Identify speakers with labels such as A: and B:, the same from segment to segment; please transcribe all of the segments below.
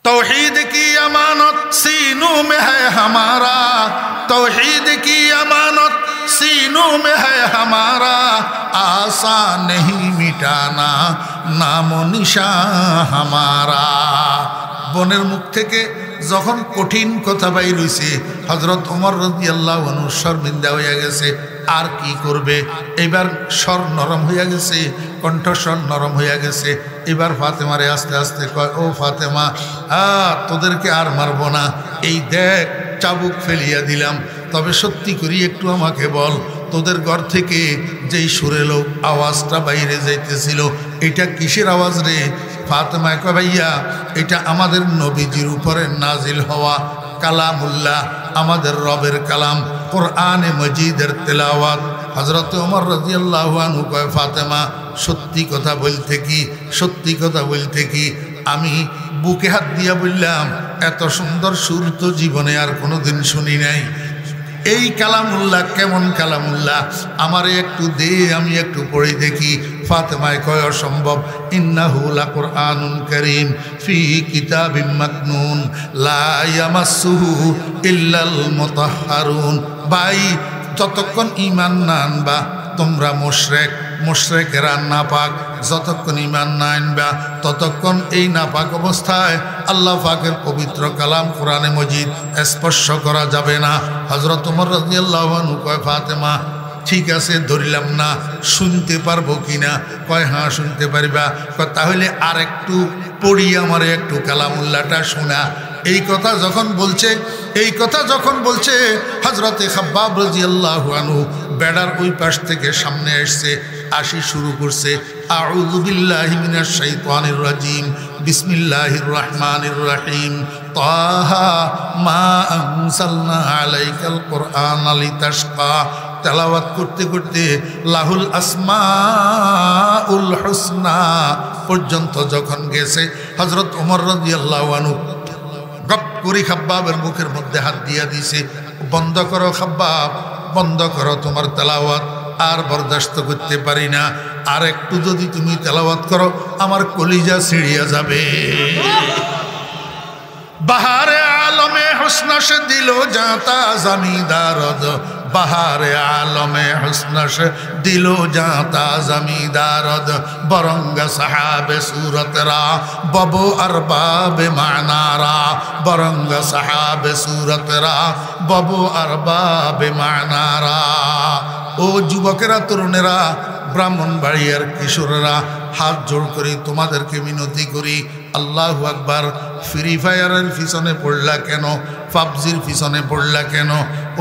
A: तौहीद की अमानत सीनों में है हमारा, तौहीद की अमानत सीनों में है हमारा, आसान नहीं मिटाना नामो निशान हमारा। বনের মুখ থেকে যখন কঠিন কথা বাইর হইছে, হযরত ওমর রাদিয়াল্লাহু আনহু শর্মিন্দা হইয়া গেছে। আর কি করবে, এবার স্বর নরম হইয়া গেছে, কণ্ঠস্বর নরম হইয়া গেছে। এবার ফাতেমারে আস্তে আস্তে কয়, ও ফাতেমা, তোদেরকে আর মারবো না, এই দেখ চাবুক ফেলিয়া দিলাম, তবে সত্যি করি একটু আমাকে বল, তোদের ঘর থেকে যেই সুরেলো আওয়াজটা বাইরে যাইতেছিল এটা কিসের আওয়াজ রে? ফাতেমা কয়, ভাইয়া এটা আমাদের নবীজির উপরে নাজিল হওয়া কালামুল্লাহ, আমাদের রবের কালাম, কোরআনে মজিদের তেলাওয়াত। হযরত ওমর রাদিয়াল্লাহু আনহু কয়, ফাতেমা সত্যি কথা বলতে কি, সত্যি কথা বলতে কি? আমি বুকে হাত দিয়া বললাম, এত সুন্দর সুর তো জীবনে আর কোনোদিন শুনি নাই। এই কালামুল্লাহ কেমন কালামুল্লাহ, আমারে একটু দে, আমি একটু পড়ে দেখি। ফাতেমায় কয়, অসম্ভব, ইন্নাহু লাকুরআনুন কারীম ফি কিতাবিম মাকনুন লা ইয়ামাসসুহু ইল্লাল মুতাহহারুন। ভাই, যতক্ষণ ঈমান না আনবা তোমরা মুশরিক, মুশরিকেরা নাপাক, যতক্ষণ ঈমান না আনবা ততক্ষণ এই নাপাক অবস্থায় আল্লাহ পাকের পবিত্র কালাম কোরআনে মজিদ স্পর্শ করা যাবে না। হযরত ওমর রাদিয়াল্লাহু আনহু কয়, ফাতেমা ঠিক আছে ধরিলাম না, শুনতে পারবো কিনা? কয়, হ্যাঁ শুনতে পারবা। কয়, তাহলে আর একটু পড়ি, আমার একটু কালামুল্লাহটা শোনা। এই কথা যখন বলছে, এই কথা যখন বলছে, হযরতে খাব্বাব রাদিয়াল্লাহু আনহু বেড়ার ওই পাশ থেকে সামনে আসছে, আসি শুরু করছে, আউযু বিল্লাহি মিনাশ শাইতানির রাজিম, বিসমিল্লাহির রহমানির রহিম, তাহা মা আনসালনা আলাইকাল কুরআনা লিতাশকা। তেলাওয়াত করতে করতে লাহুল আসমাউল হুসনা পর্যন্ত যখন গেছে, হযরত ওমর রাদিয়াল্লাহু আনহু গপ করে খাব্বাবের মুখের মধ্যে হাত দিয়া দিছে, বন্ধ করো খাব্বাব, বন্ধ করো তোমার তেলাওয়াত, আর বরদাস্ত করতে পারি না, আর একটু যদি তুমি তেলাওয়াত করো আমার কলিজা ছিড়িয়া যাবে। বাহারে আলমে হুসনা সে দিল জাতা জমিদারদ, বাহারে আলমে হুসনা সে দিল জাতা জমিদারদ, বরঙ্গ সাহাবে সুরতরা ববো আরবাবে মানারা, বরঙ্গ সাহাবে সুরতরা ববো আরবাবে মানারা। ও যুবকেরা, তরুণেরা, ব্রাহ্মণবাড়িয়ার কিশোরেরা, হাত জোড় করি তোমাদেরকে মিনতি করি, আল্লাহু আকবার। ফ্রি ফায়ারের পিছনে পড়লা কেন? পাবজির পিছনে পড়লা কেন?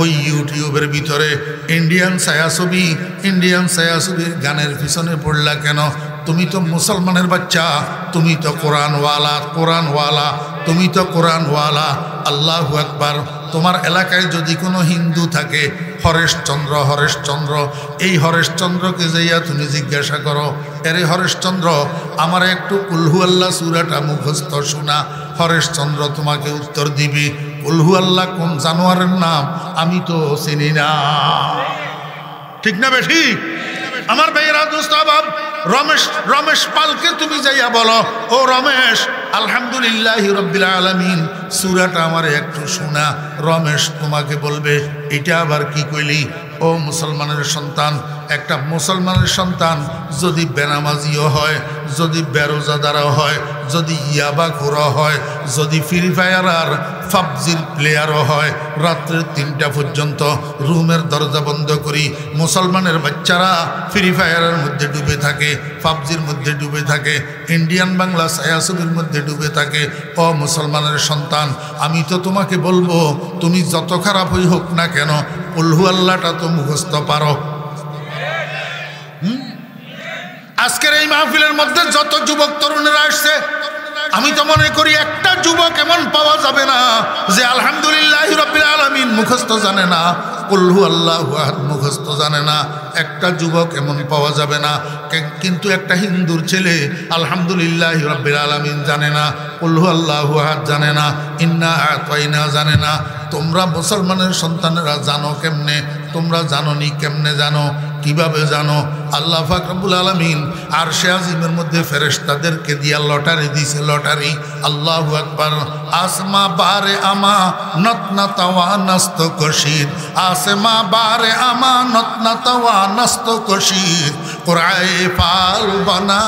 A: ওই ইউটিউবের ভিতরে ইন্ডিয়ান ছায়াছবি, ইন্ডিয়ান ছায়াছবির গানের পিছনে পড়লা কেন? তুমি তো মুসলমানের বাচ্চা, তুমি তো কোরআনওয়ালা, কোরআনওয়ালা, তুমি তো কোরআনওয়ালা। আল্লাহু আকবার। তোমার এলাকায় যদি কোনো হিন্দু থাকে, হরেশচন্দ্র, হরেশচন্দ্র, এই হরেশচন্দ্রকে যাইয়া তুমি জিজ্ঞাসা করো, এরে হরেশচন্দ্র আমার একটু কুলহু আল্লাহ সূরাটা মুখস্থ শোনা। হরেশচন্দ্র তোমাকে উত্তর দিবি, কুলহু আল্লাহ কোন জানোয়ারের নাম আমি তো চিনি না। ঠিক না বেশি? আমার ভাইয়েরা, দোস্ত বাব, রমেশ, রমেশ পালকে তুমি যাইয়া বলো, ও রমেশ, আলহামদুলিল্লাহি রাব্বিল আলামিন সূরাটা আমারে একটু শোনা। রমেশ তোমাকে বলবে, এটা আবার কি কইলি? ও মুসলমানের সন্তান, একটা মুসলমানের সন্তান যদি বেনামাজিও হয়, যদি বেরোজাদারও হয়, যদি ইয়াবাখোরও হয়, যদি ফ্রি ফায়ার আর পাবজির প্লেয়ারও হয়, রাত্রের 3টা পর্যন্ত রুমের দরজা বন্ধ করি মুসলমানের বাচ্চারা ফ্রি ফায়ারের মধ্যে ডুবে থাকে, পাবজির মধ্যে ডুবে থাকে, ইন্ডিয়ান বাংলা ছায়াছবির মধ্যে ডুবে থাকে। ও মুসলমানের সন্তান, আমি তো তোমাকে বলবো, তুমি যত খারাপ হই হোক না কেন, কুলহু আল্লাহটা তো মুখস্থ পারো। আজকের এই মাহফিলের মধ্যে যত যুবক তরুণেরা আসছে, আমি তো মনে করি একটা যুবক এমন পাওয়া যাবে না যে আলহামদুলিল্লাহি রাব্বিল আলামিন মুখস্থ জানে না, কুলহু আল্লাহু আহাদ মুখস্থ জানে না। একটা যুবক এমন পাওয়া যাবে না। কিন্তু একটা হিন্দুর ছেলে আলহামদুলিল্লাহি রাব্বিল আলামিন জানে না, কুলহু আল্লাহু আহাদ জানে না, ইন্না আতাইনা জানে না। তোমরা মুসলমানের সন্তানেরা জানো কেমনে? তোমরা জানো নি কেমনে জানো? কিভাবে জানো? আল্লাহ পাক রব্বুল আলামিন আরশে আজিমের মধ্যে ফেরেশতাদেরকে দিয়া লটারি দিছে, লটারি। আল্লাহু আকবার। আসমা বারে আমা নতনা তাওয়া নস্ত কশিদ, আসমা বারে আমা নতনা তাওয়া নস্ত কশিদ, কুরায়ে ফাল বনা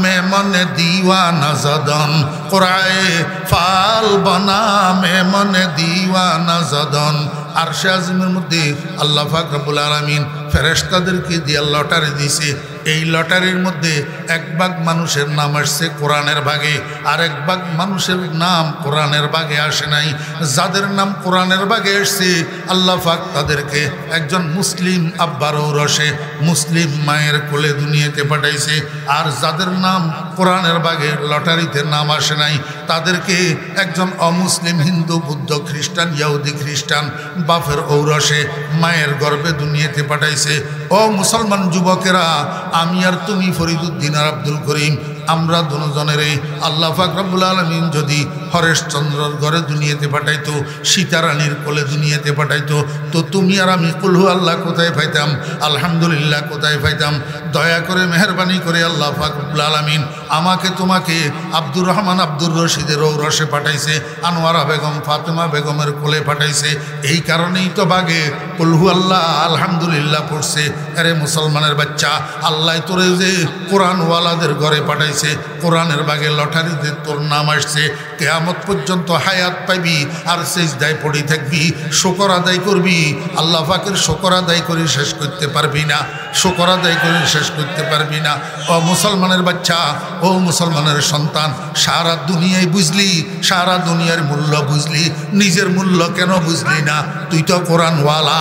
A: মেমনে দিওয়ানা জদন, কুরায়ে ফাল বনা মেমনে দিওয়ানা জদন। আরশে আজিমের মধ্যে আল্লাহ পাক রব্বুল আলামিন ফেরেশতাদেরকে দিয়ে লটারি দিছে। এই লটারির মধ্যে এক ভাগ মানুষের নাম আসছে কোরআনের ভাগে, আর এক ভাগ মানুষের নাম কোরআনের ভাগে আসে নাই। যাদের নাম কোরআনের ভাগে আসছে আল্লাহ পাক তাদেরকে একজন মুসলিম আব্বার ঔরসে মুসলিম মায়ের কোলে দুনিয়াতে পাঠাইছে। আর যাদের নাম কোরআনের ভাগে লটারিতে নাম আসে নাই তাদেরকে একজন অমুসলিম হিন্দু বৌদ্ধ খ্রিস্টান ইহুদি খ্রিস্টান বাপের ঔরসে মায়ের গর্ভে দুনিয়াতে পাঠাইছে। ও মুসলমান যুবকেরা, আমি আর তুমি ফরিদুদ্দিন আর আব্দুল করিম, আমরা দুজনেরই আল্লাহ পাক রব্বুল আলামিন যদি হরেশচন্দ্রর ঘরে দুনিয়াতে পাঠাইতো, সীতারানীর কোলে দুনিয়াতে পাঠাইতো, তো তুমি আর আমি কুলহু আল্লাহ কোথায় পাইতাম? আলহামদুলিল্লাহ কোথায় পাইতাম? দয়া করে মেহরবানি করে আল্লাহ পাক রব্বুল আলামিন আমাকে তোমাকে আব্দুর রহমান আব্দুর রশিদের ঔরসে পাঠাইছে, আনোয়ারা বেগম ফাতেমা বেগমের কোলে পাঠাইছে। এই কারণেই তো বাগে কুলহু আল্লাহ আলহামদুলিল্লাহ পড়ছে। আরে মুসলমানের বাচ্চা, আল্লাহ তোরে যে কোরআনওয়ালাদের ঘরে পাঠাইছে, কোরআনের বাগে লটারিতে তোর নাম আসছে, কিয়ামত পর্যন্ত হায়াত পাইবি আর সিজদায় পড়ে থাকবি, শুকর আদায় করবি। আল্লাহ পাকের শুকর আদায় করে শেষ করতে পারবি না, শুকর আদায় করে শেষ করতে পারবি না। ও মুসলমানের বাচ্চা, ও মুসলমানের সন্তান, সারা দুনিয়ায় বুঝলি, সারা দুনিয়ার মূল্য বুঝলি, নিজের মূল্য কেন বুঝলি না? তুই তো কোরআনওয়ালা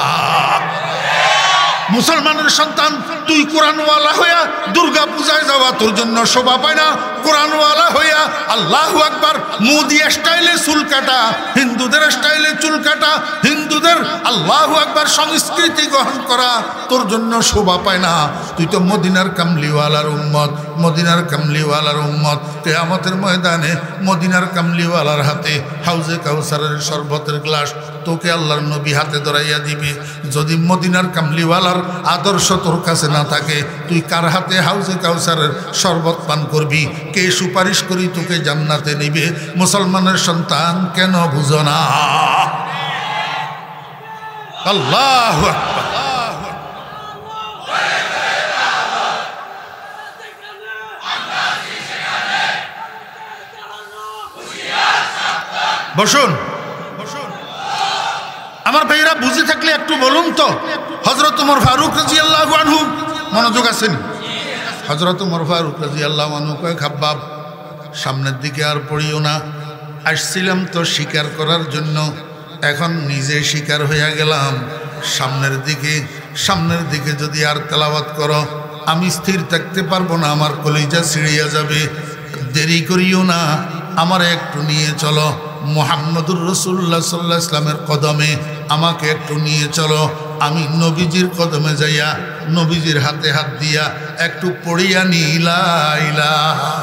A: মুসলমানের সন্তান, তুই কোরআনওয়ালা হইয়া দুর্গা পূজায় যাওয়া তোর জন্য শোভা পায় না। কোরআনওয়ালা হইয়া আল্লাহু আকবার মোদি স্টাইলে চুল কাটা, হিন্দুদের স্টাইলে চুল কাটা, হিন্দুদের আল্লাহু আকবার সংস্কৃতি গ্রহণ করা তোর জন্য শোভা পায় না। তুই তো মদিনার কামলিওয়ালার উম্মত, মদিনার কামলিওয়ালার উম্মত। কিয়ামতের ময়দানে মদিনার কামলিওয়ালার হাতে হাউজে কাউসারের শরবতের গ্লাস তোকে আল্লাহর নবী হাতে ধরাইয়া দিবে। যদি মদিনার কামলিওয়ালার আদর্শ তোর কাছে না থাকে, তুই কার হাতে হাউজে কাউসারের শরবত পান করবি? কে সুপারিশ করি তোকে জান্নাতে নিবে? মুসলমানের সন্তান কেন বুঝো না? আল্লাহু আকবার। বসুন আমার ভাইরা, বুঝে থাকলে একটু বলুন তো। হযরত ওমর ফারুক রাদিয়াল্লাহু আনহু, মনোযোগ আছেন? হযরত ওমর ফারুক রাদিয়াল্লাহু আনহু কয়, খাব্বাব সামনের দিকে আর পড়িও না, আসছিলাম তো শিকার করার জন্য, এখন নিজে শিকার হইয়া গেলাম। সামনের দিকে যদি আর তেলাওয়াত করো আমি স্থির থাকতে পারবো না, আমার কলিজা ছিঁড়িয়া যাবে। দেরি করিও না, আমার একটু নিয়ে চলো। মুহাম্মদুর রাসূলুল্লাহ সাল্লাল্লাহু আলাইহি ওয়াসাল্লামের কদমে আমাকে একটু নিয়ে চলো। আমি নবীজির কদমে যাইয়া নবীজির হাতে হাত দিয়া একটু পড়িয়া নি লা ইলাহা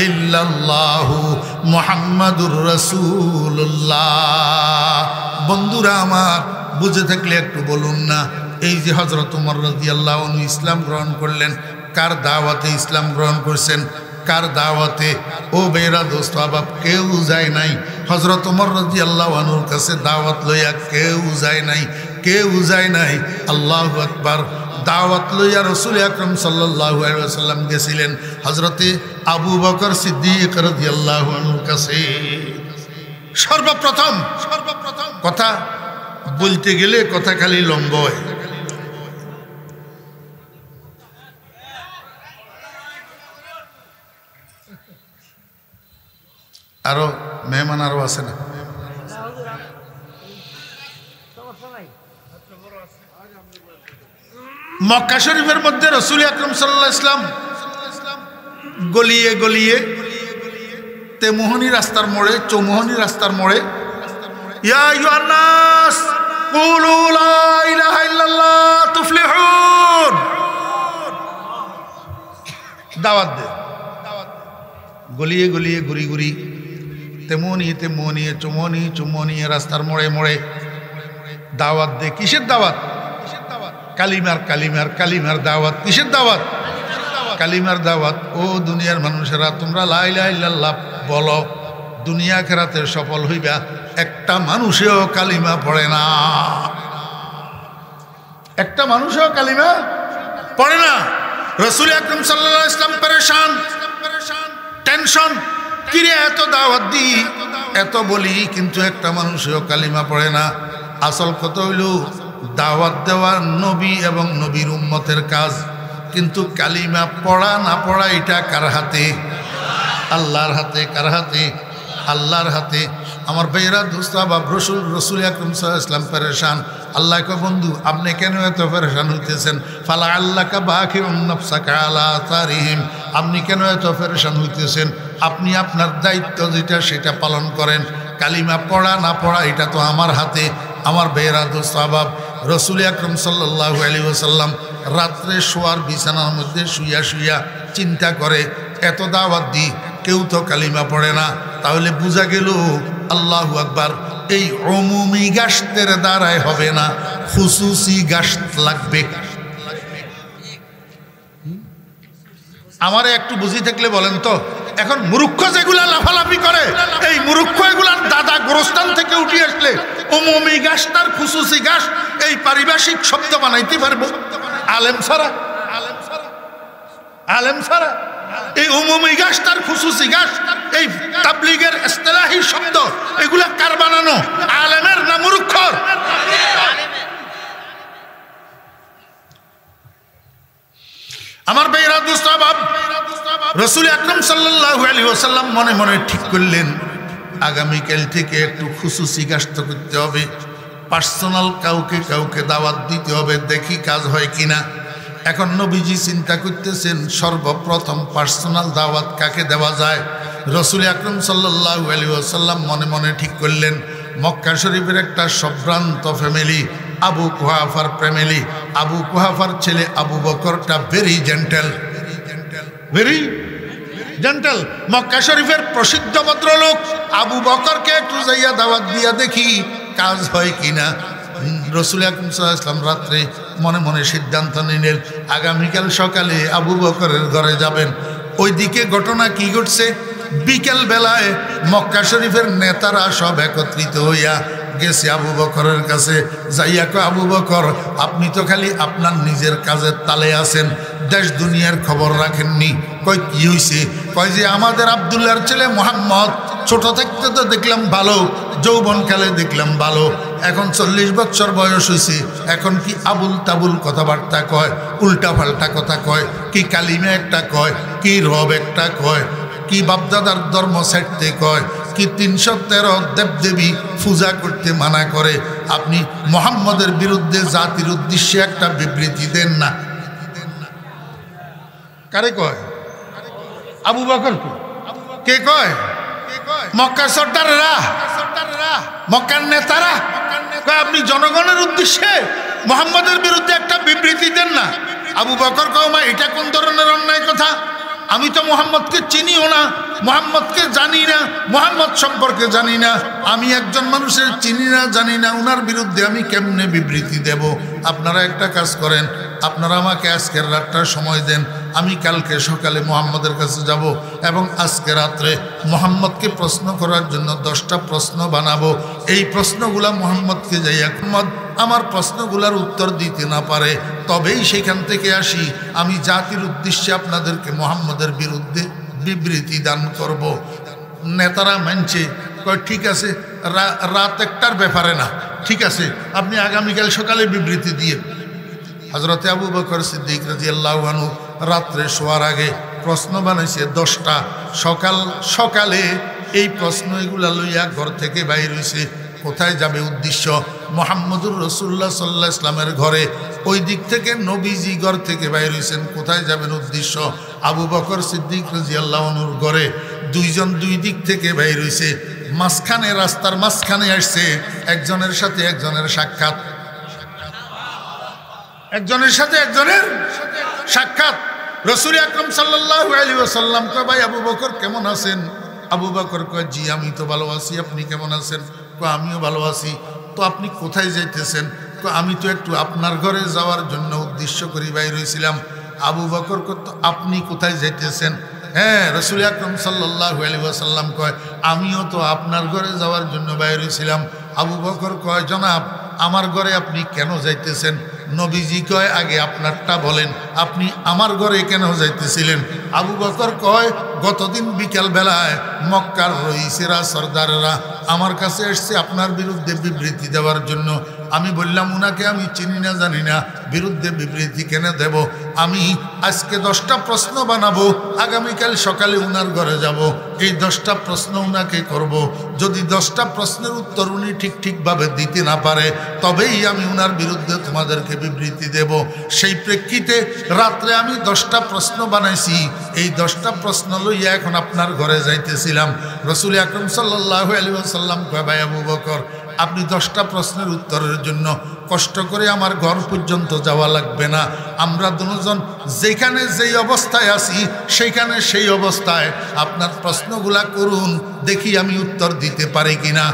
A: ইল্লাল্লাহু মুহাম্মাদুর রাসূলুল্লাহ। বন্ধুরা আমার, বুঝে থাকলে একটু বলুন না। এই যে হযরত ওমর রাদিয়াল্লাহু আনহু ইসলাম গ্রহণ করলেন, কার দাওয়াতে ইসলাম গ্রহণ করছেন? কার দাওয়াতে? ও বেরা দোস্ত আবাব, কেউ যায় নাই হযরত ওমর রাদিয়াল্লাহু আনহুর কাছে দাওয়াত লইয়া, কেউ যায় নাই, কেউ যায় নাই। আল্লাহু আকবার। দাওয়াত লইয়া রাসূল আকরাম সাল্লাল্লাহু আলাইহি ওয়াসাল্লাম গেছিলেন হযরতে আবু বকর সিদ্দিক রাদিয়াল্লাহু আনহুর কাছে। সর্বপ্রথম কথা বলতে গেলে কথা খালি লম্বা হয়। আরো মেহমান আরো আছে না? মক্কা শরীফের মধ্যে রাসূল আকরাম সাল্লাল্লাহু আলাইহি ওয়াসাল্লাম গলিয়ে গলিয়ে তেমোহনী রাস্তার মোড়ে, চৌমোহনী রাস্তার মোড়ে, ইয়া আইয়ুহান নাস কুলু লা ইলাহা ইল্লাল্লাহ তুফলিহুন দাওয়াত দে। গলিয়ে গলিয়ে ঘুরি ঘুরি তেমনি চুমনি রাস্তার মোড়ে মোড়ে দাওয়াত দে। কিসের দাওয়াত? কালিমার কালিমার কালিমার দাওয়াত। কিসের দাওয়াত? কালিমার দাওয়াত। ও দুনিয়ার মানুষেরা, তোমরা লা ইলাহা ইল্লাল্লাহ বলো, দুনিয়া আখিরাতে সফল হইবা। একটা মানুষেও কালিমা পড়ে না, একটা মানুষেও কালিমা পড়ে না। রাসূল আকরাম সাল্লাল্লাহু আলাইহি ওয়াসাল্লাম পেরেশান, টেনশন, কিরে এত দাওয়াত দিই, এত বলি, কিন্তু একটা মানুষেও কালিমা পড়ে না। আসল কথা হইল দাওয়াত দেওয়া নবী এবং নবীর উম্মতের কাজ, কিন্তু কালিমা পড়া না পড়া এটা কার হাতে? আল্লাহর হাতে। কার হাতে? আল্লাহর হাতে। আমার ভাইয়েরা, দোস্তাবাব, রসুল আকরাম সাল্লাল্লাহু আলাইহি ওয়াসাল্লাম পেরেশান। আল্লাহ কয়, বন্ধু আপনি কেন এত পেরেশান হইতেছেন? ফালা আল্লাকা বাকিউন নাফসাকা আলা আসারিহিম, আপনি কেন এত পেরেশান হইতেছেন? আপনি আপনার দায়িত্ব যেটা সেটা পালন করেন। কালিমা পড়া না পড়া এটা তো আমার হাতে। আমার ভাইয়েরা, দোস্তাবাব, রসুল আকরাম সাল্লাল্লাহু আলাইহি ওয়াসাল্লাম রাত্রে শোয়ার বিছানার মধ্যে শুইয়া শুইয়া চিন্তা করে, এত দাওয়াত দিই, কেউ তো কালিমা পড়ে না, তাহলে বোঝা গেল আল্লাহু আকবার, এই উমুমি গাশতের দ্বারাই হবে না, খুসুসি গাশত লাগবে। আমারে একটু বুঝি থাকলে বলেন তো, এখন মূর্খ যেগুলা লাফালাফি করে, এই মূর্খ এগুলার দাদা গোরস্থান থেকে উঠে আসলে উমুমি গাছ তার খুসুসি গাছ এই পারিভাষিক শব্দ বানাইতে পারবো? আলেম ছাড়া, আলেম ছাড়া এই উমুমি গাছ তার খুসুসি গাছ, এই তাবলীগের ইসতিলাহি শব্দ, এগুলা কার বানানো? আলেমের না মূর্খর? আমার ভাইরা, দোস্তাবাব, রাসূল আকরাম সাল্লাল্লাহু আলাইহি ওয়াসাল্লাম মনে মনে ঠিক করলেন, আগামীকাল থেকে একটু খুসুসি গাস্ত করতে হবে, পার্সোনাল কাউকে কাউকে দাওয়াত দিতে হবে, দেখি কাজ হয় কিনা। এখন নবীজি চিন্তা করতেছেন সর্বপ্রথম পার্সোনাল দাওয়াত কাকে দেওয়া যায়। রাসূল আকরাম সাল্লাল্লাহু আলাইহি ওয়াসাল্লাম মনে মনে ঠিক করলেন, মক্কা শরীফের একটা সম্ভ্রান্ত ফ্যামিলি, আবু কুহাফার ফ্যামিলি। আবু কুহাফার ছেলে আবু বকরটা very gentle, very gentle, Mecca শরীফের প্রসিদ্ধ ভদ্রলোক। আবু বকরকে একটু যাইয়া দাওয়াত দিয়া দেখি কাজ হয় কিনা। রাসূল আকরাম সাল্লাল্লাহু আলাইহি ওয়াসাল্লাম রাত্রে মনে মনে সিদ্ধান্ত নিলেন, আগামীকাল সকালে আবু বকরের ঘরে যাবেন। ওইদিকে ঘটনা কি ঘটছে, বিকেল বেলায় মক্কা শরীফের নেতারা সব একত্রিত হইয়া গেছে আবু বকরের কাছে। যাইয়া কয়, আবু বকর, আপনি তো খালি আপনার নিজের কাজের তালে আছেন, দেশ দুনিয়ার খবর রাখেননি। কয়, কি হয়েছে? কয় যে আমাদের আব্দুল্লাহর ছেলে মুহাম্মদ ছোট থাকতে তো দেখলাম ভালো, যৌবনকালে দেখলাম ভালো, এখন 40 বছর বয়স হয়েছে, এখন কি আবুল তাবুল কথাবার্তা কয়, উল্টা পাল্টা কথা কয়, কি কালিমা একটা কয়, কি রব একটা কয়, কি বাপদাদার ধর্ম ছাড়তে কয়, কি 313 দেবদেবী পূজা করতে মানা করে। আপনি মুহাম্মদের বিরুদ্ধে জাতির উদ্দেশ্যে একটা বিবৃতি দেন না। কারে কয়? আবু বকর কে কয়? মক্কার সর্দাররা, মক্কার নেতারা কয়, আপনি জনগণের উদ্দেশ্যে মুহাম্মদের বিরুদ্ধে একটা বিবৃতি দেন না। আবু বকর কয়, মা এটা কোন ধরনের অন্যায় কথা? আমি তো মুহাম্মদকে চিনিও না, মুহাম্মদকে জানি না, মুহাম্মদ সম্পর্কে জানি না, আমি একজন মানুষের চিনি না, জানি না, ওনার বিরুদ্ধে আমি কেমনে বিবৃতি দেব? আপনারা একটা কাজ করেন, আপনারা আমাকে আজকের রাতটা সময় দেন, আমি কালকে সকালে মুহাম্মদের কাছে যাব এবং আজকে রাত্রে মুহাম্মদকে প্রশ্ন করার জন্য 10টা প্রশ্ন বানাবো। এই প্রশ্নগুলা মুহাম্মদকে যাইয়া আমার প্রশ্নগুলার উত্তর দিতে না পারে, তবেই সেখান থেকে আসি, আমি জাতির উদ্দেশ্যে আপনাদেরকে মুহাম্মদের বিরুদ্ধে বিবৃতি দান করব। নেতারা মানছে, কয় ঠিক আছে, রাত 1টার ব্যাপারে না, ঠিক আছে, আপনি আগামীকাল সকালে বিবৃতি দিয়ে। হযরতে আবু বকর সিদ্দিক রাদিয়াল্লাহু আনহু রাত্রে শোয়ার আগে প্রশ্ন বানাইছে 10টা। সকালে এই প্রশ্ন এগুলা লইয়া ঘর থেকে বাইর হইছে। কোথায় যাবে উদ্দেশ্য? মুহাম্মদুর রাসূলুল্লাহ সাল্লাল্লাহু আলাইহি ওয়াসাল্লামের ঘরে। ওই দিক থেকে নবীজি ঘর থেকে বাইর হইছেন, কোথায় যাবেন উদ্দেশ্য? আবু বকর সিদ্দিক রাদিয়াল্লাহু আনহুর ঘরে। দুইজন দুই দিক থেকে বাইর হইছে, মাঝখানে, রাস্তার মাঝখানে আসছে, একজনের সাথে একজনের সাক্ষাৎ, একজনের সাথে একজনের সাক্ষাৎ। রাসূল আকরাম সাল্লাল্লাহু আলাইহি ওয়াসাল্লাম কয়, ভাই আবু বকর কেমন আছেন? আবু বকর কয়, জি আমি তো ভালো আছি, আপনি কেমন আছেন? কয়, আমিও ভালো আছি। তো আপনি কোথায় যাইতেছেন? আমি তো একটু আপনার ঘরে যাওয়ার জন্য উদ্দেশ্য করে বাইর হয়েছিলাম। আবু বকর কত, আপনি কোথায় যাইতেছেন? হ্যাঁ, রাসূল আকরাম সাল্লাল্লাহু আলাইহি ওয়াসাল্লাম কয় আমিও তো আপনার ঘরে যাওয়ার জন্য বাইর হয়েছিলাম। আবু বকর কয় জনাব আমার ঘরে আপনি কেন যাইতেছেন? নবীজি কয় আগে আপনারটা বলেন, আপনি আমার ঘরে কেন যাইতেছিলেন? আবু বকর কয় গতদিন বিকাল বেলায় মক্কার রইসেরা সর্দারেরা আমার কাছে এসছে আপনার বিরুদ্ধে বিবৃতি দেওয়ার জন্য। আমি বললাম উনাকে আমি চিনি না জানি না, বিরুদ্ধে বিবৃতি কেন দেব? আমি আজকে 10টা প্রশ্ন বানাবো, আগামীকাল সকালে উনার ঘরে যাব, এই 10টা প্রশ্ন উনাকে করব। যদি 10টা প্রশ্নের উত্তর উনি ঠিকভাবে দিতে না পারে তবেই আমি উনার বিরুদ্ধে তোমাদেরকে বিবৃতি দেব। সেই প্রেক্ষিতে রাত্রে আমি 10টা প্রশ্ন বানাইছি, এই 10টা প্রশ্ন লইয়া এখন আপনার ঘরে যাইতেছিলাম। রাসূল আকরাম সাল্লাল্লাহু আলাইহি ওয়াসাল্লাম কয় ভাই আবু বকর আপনি 10টা প্রশ্নের উত্তরের জন্য কষ্ট করে আমার ঘর পর্যন্ত যাওয়া লাগবে না। আমরা দুজন যেখানে যেই অবস্থায় আছি সেইখানে সেই অবস্থায় আপনার প্রশ্নগুলা করুন, দেখি আমি উত্তর দিতে পারি কিনা।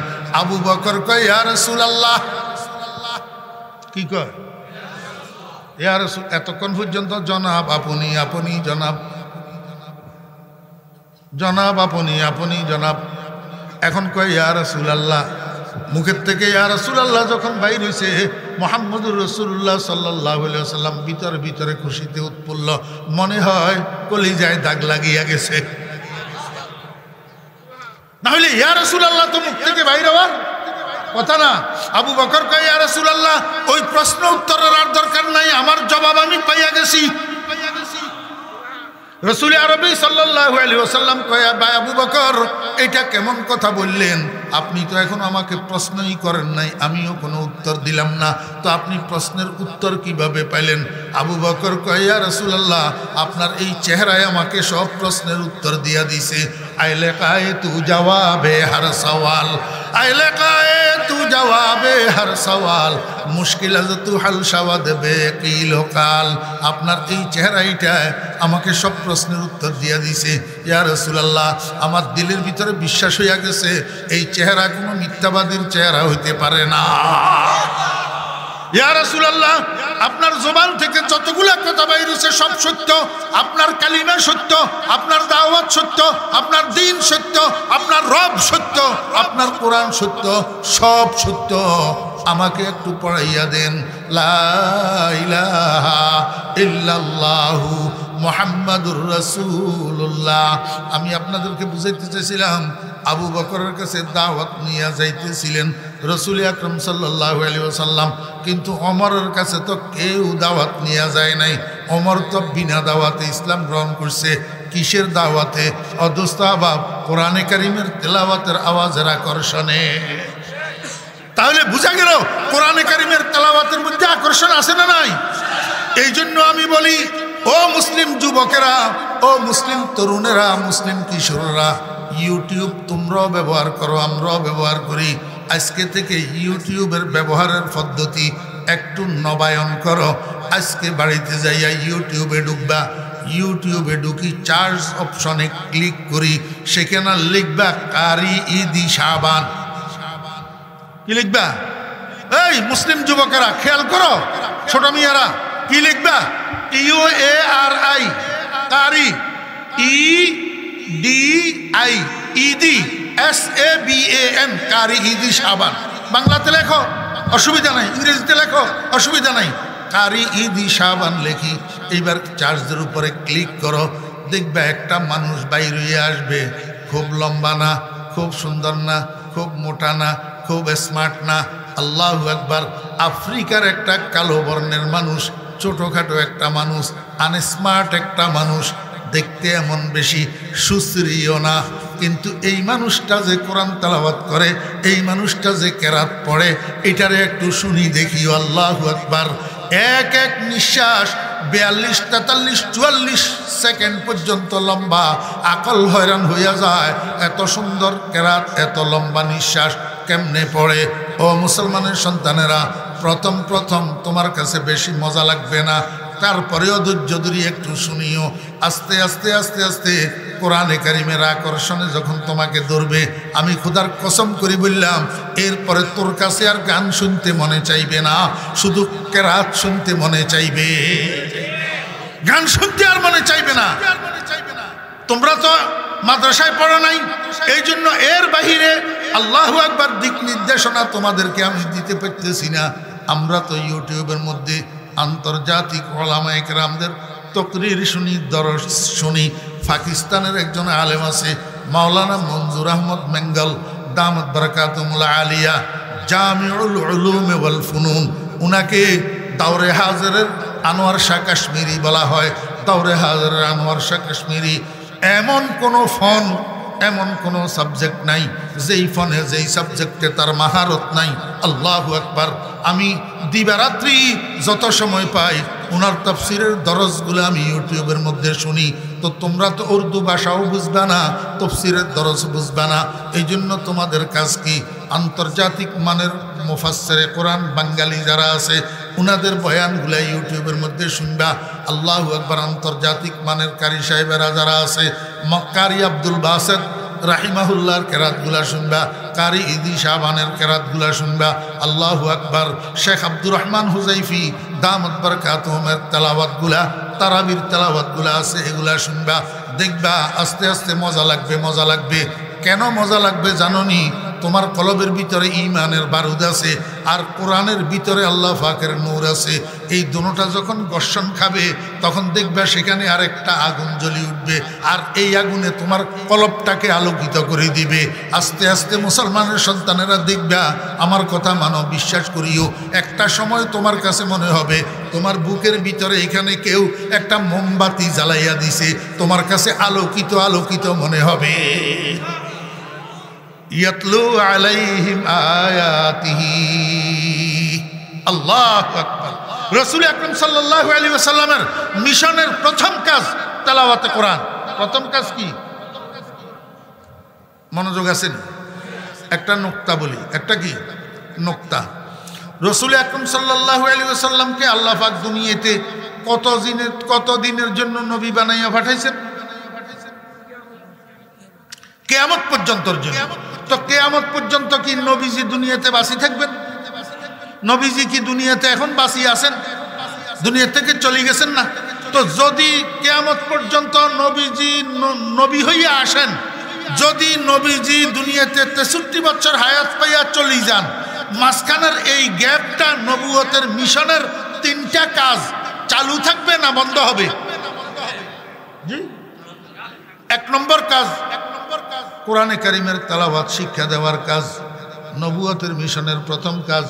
A: আবু বকর কয় ইয়া রাসূলুল্লাহ, কি কয় ইয়া রাসূল? এতক্ষণ পর্যন্ত জনাব আপনি, আপনি জনাব, জনাব আপনি, আপনি জনাব। এখন কয় ইয়া রাসূলুল্লাহ। মুখের থেকে ইয়া রাসূলুল্লাহ যখন বাইর হইছে, মুহাম্মদুর রাসূলুল্লাহ সাল্লাল্লাহু আলাইহি ওয়াসাল্লাম ভিতরে ভিতরে খুশিতে উৎফুল্ল, মনে হয় কলিজায় দাগ লাগিয়া গেছে। না হলে ইয়া রাসূলুল্লাহ তো মুখ থেকে বাইর হওয়ার কথা না। আবু বকর কয় ইয়া রাসূলুল্লাহ ওই প্রশ্ন উত্তরের আর দরকার নাই, আমার জবাব আমি পাইয়া গেছি। রাসূল আরবি সাল্লাল্লাহু আলাইহি ওয়াসাল্লাম কয় ভাই আবু বকর এটা কেমন কথা বললেন? আপনি তো এখন আমাকে প্রশ্নই করেন নাই, আমিও কোনো উত্তর দিলাম না, তো আপনি প্রশ্নের উত্তর কিভাবে পাইলেন? আবু বকর কয় ইয়া রাসূলুল্লাহ আপনার এই চেহারায় আমাকে সব প্রশ্নের উত্তর দিয়া দিছে। আইলে কায়ে তু জবাবে হর সওয়াল, আইলে কায়ে তু জবাবে হর সওয়াল, মুশকিল আজ তু হাল শাওয়াদ বে কিল কাল। আপনার এই চেহারাইটায় আমাকে সব প্রশ্নের উত্তর দিয়া দিছে। ইয়া রাসূলুল্লাহ আমার দিলের ভিতরে বিশ্বাস হইয়া গেছে এই চেহারা কোনো মিথ্যাবাদীর চেহারা হইতে পারে না। ইয়া রাসূলুল্লাহ আপনার জবান থেকে যতগুলা কথা বাইর হইছে সব সত্য, আপনার কালিমা সত্য, আপনার দাওয়াত সত্য, আপনার দ্বীন সত্য, আপনার রব সত্য, আপনার কোরআন সত্য, সব সত্য। আমাকে একটু পড়াইয়া দেন লা ইলাহা ইল্লাল্লাহু মুহাম্মাদুর রাসূলুল্লাহ। আমি আপনাদেরকে বুঝাইতে চাইছিলাম আবু বকরের কাছে দাওয়াত নিয়ে যাইতেছিলেন রাসূল আকরাম সাল্লাল্লাহু আলাইহি ওয়াসাল্লাম, কিন্তু ওমরের কাছে তো কেউ দাওয়াত নিয়ে যায় নাই। ওমর তো বিনা দাওয়াতে ইসলাম গ্রহণ করছে। কিসের দাওয়াতে? অদস্তাবাব কোরআনে কারীমের তেলাওয়াতের আওয়াজের আকর্ষণে। তাহলে বোঝা গেল কোরআনে কারীমের তেলাওয়াতের মধ্যে আকর্ষণ আছে না নাই? এই জন্য আমি বলি ও মুসলিম যুবকেরা, ও মুসলিম তরুণেরা, মুসলিম কিশোররা, ইউটিউব তোমরাও ব্যবহার করো, আমরাও ব্যবহার করি। আজকে থেকে ইউটিউবের ব্যবহারের পদ্ধতি একটু নবায়ন করো। আজকে বাড়িতে যাইয়া ইউটিউবে ঢুকবা, ইউটিউবে ঢুকি চার্জ অপশনে ক্লিক করি, সেখানে লিখবা কারি ঈদি শাবান। কি লিখবা? এই মুসলিম যুবকেরা খেয়াল করো, ছোট মিয়ারা কি লিখবা? IUARI কারি, EDI ঈদি, SABAN কারি ঈদি শাবান। বাংলাতে লেখো অসুবিধা নাই, ইংরেজিতে লেখো অসুবিধা নাই, কারি ঈদি শাবান লেখি। এইবার চার্জের উপরে ক্লিক করো, দেখবে একটা মানুষ বাইর হয়ে আসবে। খুব লম্বা না, খুব সুন্দর না, খুব মোটা না, খুব স্মার্ট না। আল্লাহু আকবার। আফ্রিকার একটা কালো বর্ণের মানুষ, ছোটোখাটো একটা মানুষ, আনস্মার্ট একটা মানুষ, দেখতে এমন বেশি সুশ্রীও না, কিন্তু এই মানুষটা যে কোরআন তেলাওয়াত করে, এই মানুষটা যে কেরাত পড়ে, এটারে একটু শুনি দেখি। আল্লাহু আকবার। এক এক নিঃশ্বাস 42, 43, 44 সেকেন্ড পর্যন্ত লম্বা। আকল হয়রান হইয়া যায়, এত সুন্দর কেরাত, এত লম্বা নিঃশ্বাস কেমনে পড়ে? ও মুসলমানের সন্তানেরা, প্রথম প্রথম তোমার কাছে বেশি মজা লাগবে না, তারপরেও ধৈর্য ধরে একটু শুনিও। আস্তে আস্তে আস্তে আস্তে কোরআনে কারিমের আকর্ষণে যখন তোমাকে ধরবে, আমি খোদার কসম করি বললাম, এরপরে তোর কাছে আর গান শুনতে মনে চাইবে না, শুধু কেরাত শুনতে মনে চাইবে, গান শুনতে আর মনে চাইবে না। তোমরা তো মাদ্রাসায় পড়ো নাই, এই জন্য এর বাহিরে আল্লাহু আকবার দিক নির্দেশনা তোমাদেরকে আমি দিতে পারতেছি না। আমরা তো ইউটিউবের মধ্যে আন্তর্জাতিক উলামায়ে কেরামদের তাকরীর শুনি, দরস শুনি। পাকিস্তানের একজন আলেম আছে মাওলানা মনজুর আহমদ মেঙ্গল দামাত বারাকাতুহুল আলিয়া, জামিউল উলুম ওয়াল ফুনুন, উনাকে দাওরে হাজরের আনোয়ার শাহ কাশ্মীরি বলা হয়। দাওরে হাজরের আনোয়ার শাহ কাশ্মীরি এমন কোনো ফন, এমন কোনো সাবজেক্ট নাই যেই ফনে, যেই সাবজেক্টে তার মাহারত নাই। আল্লাহু আকবার। আমি দিবারাত্রি যত সময় পাই ওনার তাফসিরের দরজগুলো আমি ইউটিউবের মধ্যে শুনি। তো তোমরা তো উর্দু ভাষাও বুঝবে না, তাফসিরের দরজ বুঝবে না, এই জন্য তোমাদের কাজ কি, আন্তর্জাতিক মানের মুফাসসিরে কোরআন বাঙালি যারা আছে উনাদের বয়ানগুলো ইউটিউবের মধ্যে শুনবা। আল্লাহু আকবার। আন্তর্জাতিক মানের কারি সাহেবেরা যারা আছে, কারি আব্দুল বাসেত রাহিমাহুল্লাহর কেরাতগুলা শুনবা, কারি ইদি শাহবানের কেরাতগুলা শুনবা। আল্লাহু আকবার। শেখ আব্দুর রহমান হুজাইফি দামাত বারাকাতুহুমের তেলাওয়াতগুলা, তারাবির তেলাওয়াতগুলা আছে, এগুলা শুনবা। দেখবা আস্তে আস্তে মজা লাগবে, মজা লাগবে। কেন মজা লাগবে জানোনি? তোমার কলবের ভিতরে ঈমানের বারুদ আছে আর কোরআনের ভিতরে আল্লাহ পাকের নূর আছে। এই দুটোটা যখন ঘর্ষণ খাবে তখন দেখবা সেখানে আরেকটা আগুন জ্বলে উঠবে, আর এই আগুনে তোমার কলবটাকে আলোকিত করে দিবে। আস্তে আস্তে মুসলমানের সন্তানেরা দেখবা, আমার কথা মানো, বিশ্বাস করিও, একটা সময় তোমার কাছে মনে হবে তোমার বুকের ভিতরে এখানে কেউ একটা মোমবাতি জ্বালাইয়া দিছে, তোমার কাছে আলোকিত আলোকিত মনে হবে। ইয়াতলু আলাইহিম আয়াতিহি। আল্লাহু আকবার। রাসূল আকরাম সাল্লাল্লাহু আলাইহি ওয়াসাল্লামের মিশনের প্রথম কাজ তেলাওয়াতে কোরআন। প্রথম কাজ কি? মনোযোগ আছেন? একটা নুকতা বলি, একটা কি নুকতা। রাসূল আকরাম সাল্লাল্লাহু আলাইহি ওয়াসাল্লামকে আল্লাহ পাক দুনিয়াতে কত দিনের জন্য নবী বানাইয়া পাঠাইছেন? কিয়ামত পর্যন্তর জন্য। তো কিয়ামত পর্যন্ত কি নবীজি দুনিয়াতে বাঁচি থাকবেন? নবীজি কি দুনিয়াতে এখন বাঁচি আছেন? দুনিয়া থেকে চলে গেছেন না? তো যদি কিয়ামত পর্যন্ত নবীজি নবী হইয়া আসেন, যদি নবীজি দুনিয়াতে 63 বছর হায়াত পাইয়া চলে যান, মাঝখানের এই গ্যাপটা নবুয়তের মিশনের 3টা কাজ চালু থাকবে না বন্ধ হবে? জি। 1 নম্বর কাজ কোরআনে কারিমের তেলাওয়াত শিক্ষা দেওয়ার কাজ। নবুয়তের মিশনের প্রথম কাজ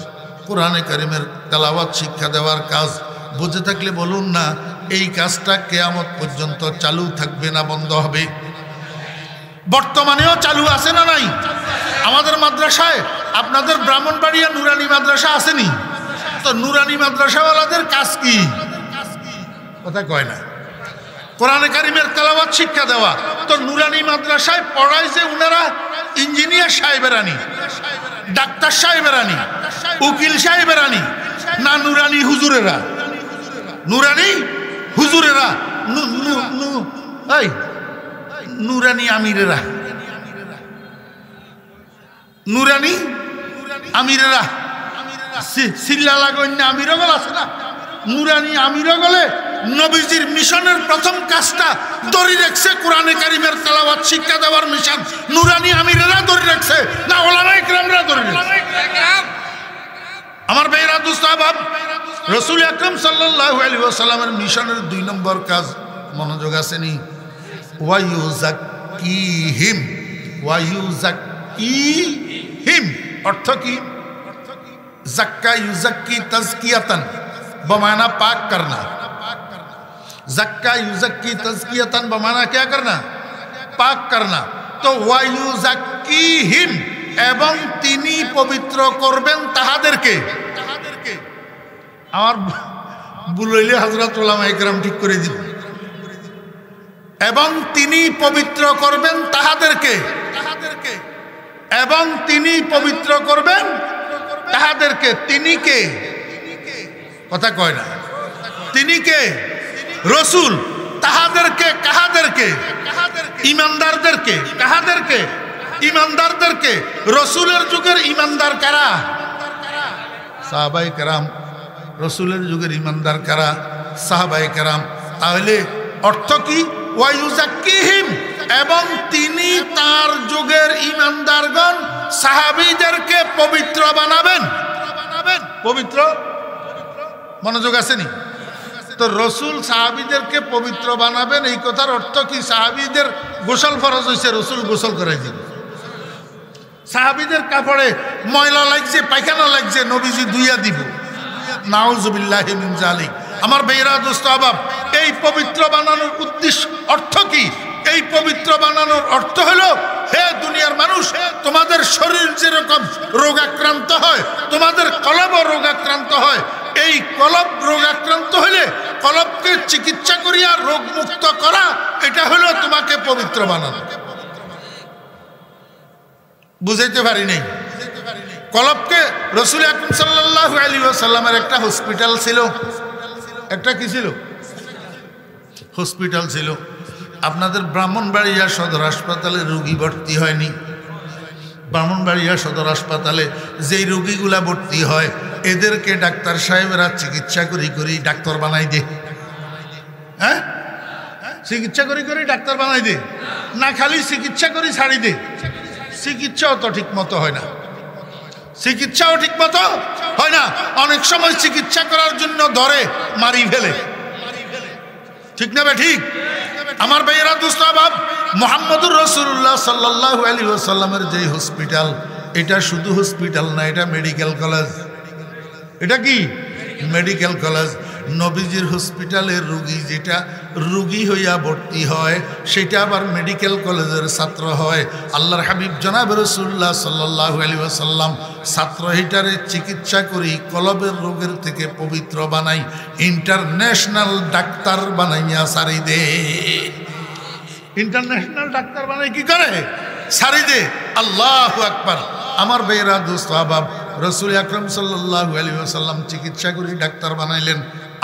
A: কোরআনে কারিমের তেলাওয়াত শিক্ষা দেওয়ার কাজ। বুঝে থাকলে বলুন না, এই কাজটা কিয়ামত পর্যন্ত চালু থাকবে না বন্ধ হবে? বর্তমানেও চালু আছে না নাই? আমাদের মাদ্রাসায়, আপনাদের ব্রাহ্মণবাড়িয়া নুরানি মাদ্রাসা আসেনি? তো নুরানি মাদ্রাসাওয়ালাদের কাজ কি? কথা কয় না। কোরআনে কারিমের তেলাওয়াত শিক্ষা দেওয়া। তো নুরানি মাদ্রাসায় পড়ায় যে উনারা ইঞ্জিনিয়ার সাহেবেরানি, ডাক্তার সাহেবেরানি, উকিল সাহেবেরানি, না নুরানি হুজুরেরা? নুরানি হুজুরেরা, নুরানি আমিরেরা, নুরানি আমিরেরা, সিল্লা লাগন্য আমিরগল আছে না? নুরানি আমিরগলে নবীজির মিশনের প্রথম কাজটা ধরে রাখছে কোরআনে কারিমের তেলাওয়াত শিক্ষা দেওয়ার মিশন। নুরানি আমিরেরা ধরে রাখছে না উলামায়ে কেরামরা ধরে রাখছে? আমার ভাইরা দোস্ত আহবাব, রাসূল আকরাম সাল্লাল্লাহু আলাইহি ওয়াসাল্লামের মিশনের 2 নম্বর কাজ, মনোযোগ আসেনি, ওয়ায়ুযাক্কিহিম। ওয়ায়ুযাক্কিহিম অর্থ কি? যাক্কা ইউযাক্কি তাজকিয়াতান बमाना पाक करना। जक्का युजक्की तज़कियतन बमाना क्या करना? पाक करना। तो वायुज़क्कीहिम, এবং তিনি পবিত্র করবেন তাহাদেরকে। আমার বুলাইলে হযরত উলামায়ে কেরাম ঠিক করে দিবেন। এবং তিনি পবিত্র করবেন তাহাদেরকে, এবং তিনি পবিত্র করবেন তাহাদেরকে। তিনি কে? কথা কয় না। তিনি কে? রসুল। তাহাদেরকে, কাহাদেরকে? ইমানদারদেরকে। কাহাদেরকে? ইমানদারদেরকে। রসুলের যুগের ইমানদার কারা? সাহাবায়ে কেরাম। রসুলের যুগের ইমানদার কারা? সাহাবায়ে কেরাম। তাহলে অর্থ কি? ওয়ায়ুজাক্কিহিম, এবং তিনি তার যুগের ইমানদারগণ সাহাবীদেরকে পবিত্র বানাবেন। পবিত্র, মনোযোগ আসেনি তো? রসুল সাহাবীদেরকে পবিত্র বানাবেন, এই কথার অর্থ কি? সাহাবীদের গোসল ফরজ হয়েছে, রসুল গোসল করাই দিবেন। সাহাবীদের কাপড়ে ময়লা লাগছে, পায়খানা লাগছে, নবীজি ধুইয়া দিব। নাউজুবিল্লাহি মিন যালিক। আমার ভাইরা, দোস্ত, আবাব, এই পবিত্র বানানোর উদ্দেশ্য অর্থ কি? এই পবিত্র বানানোর অর্থ হলো, হে দুনিয়ার মানুষ, তোমাদের শরীর যেরকম রোগাক্রান্ত হয়, তোমাদের কলবও রোগাক্রান্ত হয়। এই কলব রোগাক্রান্ত হলে কলবকে চিকিৎসা করিয়া রোগ মুক্ত করা, এটা হলো তোমাকে পবিত্র বানানো। বুঝাইতে পারি নাই? কলবকে রাসূল আকরাম সাল্লাল্লাহু আলাইহি ওয়াসাল্লামের একটা হসপিটাল ছিল। একটা কি ছিল? হসপিটাল ছিল। আপনাদের ব্রাহ্মণবাড়িয়া সদর হাসপাতালে রোগী ভর্তি হয়নি? ব্রাহ্মণবাড়িয়া সদর হাসপাতালে যেই রোগীগুলা ভর্তি হয়, এদেরকে ডাক্তার সাহেবেরা চিকিৎসা করি করি ডাক্তার বানাই দে। হ্যাঁ, চিকিৎসা করি করি ডাক্তার বানাই দে না, খালি চিকিৎসা করি ছাড়ি দে। চিকিৎসাও তো ঠিক মতো হয় না। চিকিৎসাও ঠিক মতো হয় না। অনেক সময় চিকিৎসা করার জন্য ধরে মারি ফেলে। ঠিক না বে ঠিক? আমার ভাইয়েরা, দোস্ত, আবাব, মুহাম্মদুর রাসূলুল্লাহ সাল্লাল্লাহু আলাইহি ওয়াসাল্লামের যে হসপিটাল, এটা শুধু হসপিটাল না, এটা মেডিকেল কলেজ। এটা কি? Medical college. নবীজির হসপিটালের রোগী যেটা রোগী হইয়া ভর্তি হয়, সেটা আবার মেডিকেল কলেজের ছাত্র হয়। আল্লাহর হাবিব জনাব রাসূলুল্লাহ সাল্লাল্লাহু আলাইহি ওয়াসাল্লাম ছাত্র হিটারে চিকিৎসা করি কলবের রোগের থেকে পবিত্র বানাই, ইন্টারন্যাশনাল ডাক্তার বানাইয়া সারি দে। ইন্টারন্যাশনাল ডাক্তার বানাই কি করে? সারি দে। আল্লাহু আকবার। আমার ভাইয়েরা, দোস্ত, আহবাব, রাসূল আকরাম সাল্লাল্লাহু আলাইহি ওয়াসাল্লাম চিকিৎসা করি ডাক্তার বানাইলেন